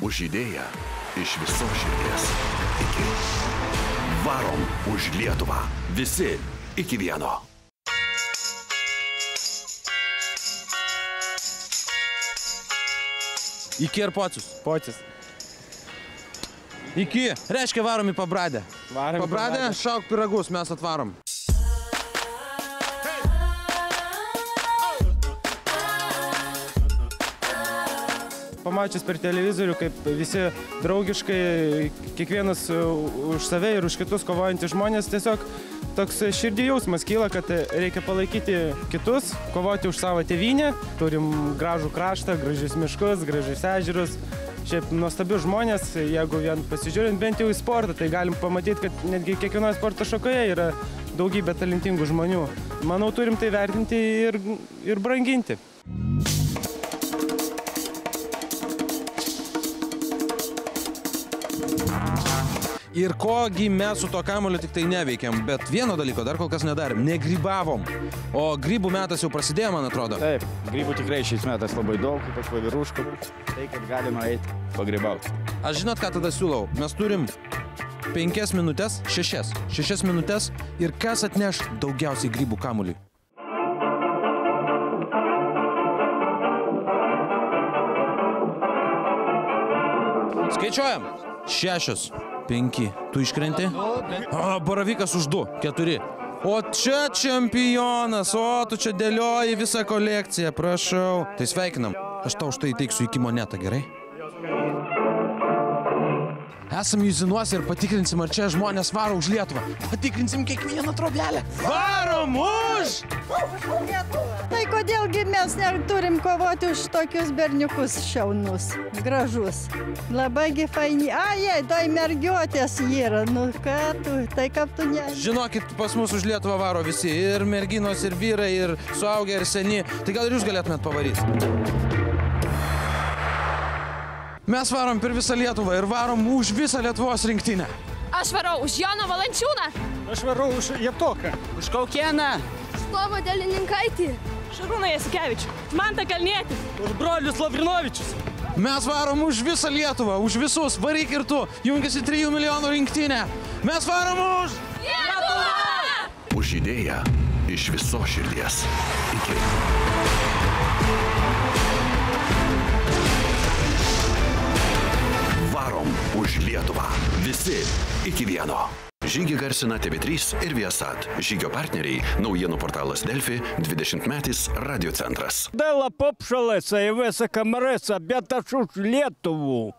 už idėją iš visos širdies. Iki. Varom už Lietuvą. Visi iki vieno. Iki ir pocius. Pocis. Iki. Reiškia varom į Pabradę. Varom į Pabradę, šauk piragus, mes atvarom. Pamačius per televizorių, kaip visi draugiškai, kiekvienas už save ir už kitus kovojantys žmonės, tiesiog toks širdį jausmas kyla, kad reikia palaikyti kitus, kovoti už savo tėvynę. Turim gražų kraštą, gražius miškus, gražius ežerus. Šiaip nuostabius žmonės, jeigu vien pasižiūrint bent jau į sportą, tai galim pamatyti, kad netgi kiekvienoje sporto šakoje yra daugybė talentingų žmonių. Manau, turim tai vertinti ir branginti. Ir kogi mes su to kamuoliu tik tai neveikiam, bet vieno dalyko dar kol kas nedarėm, negrybavom. O grybų metas jau prasidėjo, man atrodo. Taip, grybų tikrai šiais metais labai daug, ypač vaviruškų, tai kad galima eiti pagrybauti. Aš žinot, ką tada siūlau? Mes turim 5 minutės, 6 minutės ir kas atneš daugiausiai grybų kamuoliui? Skaičiuojam. 6, 5. Tu iškrenti? O, baravykas už 2, 4. O čia čempionas, o tu čia dėlioji visą kolekciją, prašau. Tai sveikinam. Aš tau už tai įteiksiu iki monetą, gerai? Esam Juzinuose ir patikrinsim, ar čia žmonės varo už Lietuvą. Patikrinsim kiekvieną trobelę. Varom už! Tai kodėlgi mes neturim kovoti už tokius berniukus šaunus, gražus. Labagi faini. Ai, toj mergiotės yra. Nu ką tu, tai kaip tu ne... Žinokit, pas mus už Lietuvą varo visi. Ir merginos, ir vyrai, ir suaugę, ir seni. Tai gal ir jūs galėtumėt pavaryti? Mes varom per visą Lietuvą ir varom už visą Lietuvos rinktinę. Aš varau už Joną Valančiūną. Aš varau už Jeptoką. Už Kaukėną. Slovą Delininkaitį. Šarūną Jasikevičių. Mantą Kalnietį. Už brolius Lavrinovičius. Mes varom už visą Lietuvą, už visus. Varyk ir tu. Jungiasi 3 milijonų rinktinę. Mes varom už Lietuvą! Už idėją iš visos širdies. Iki. Varom už Lietuvą. Visi iki vieno. Žygį garsina TV3 ir Viasat. Žygio partneriai – naujienų portalas Delfi, 20-metis Radio centras. Дала попшалася і висока мереса, б'ята шуш Лєтову.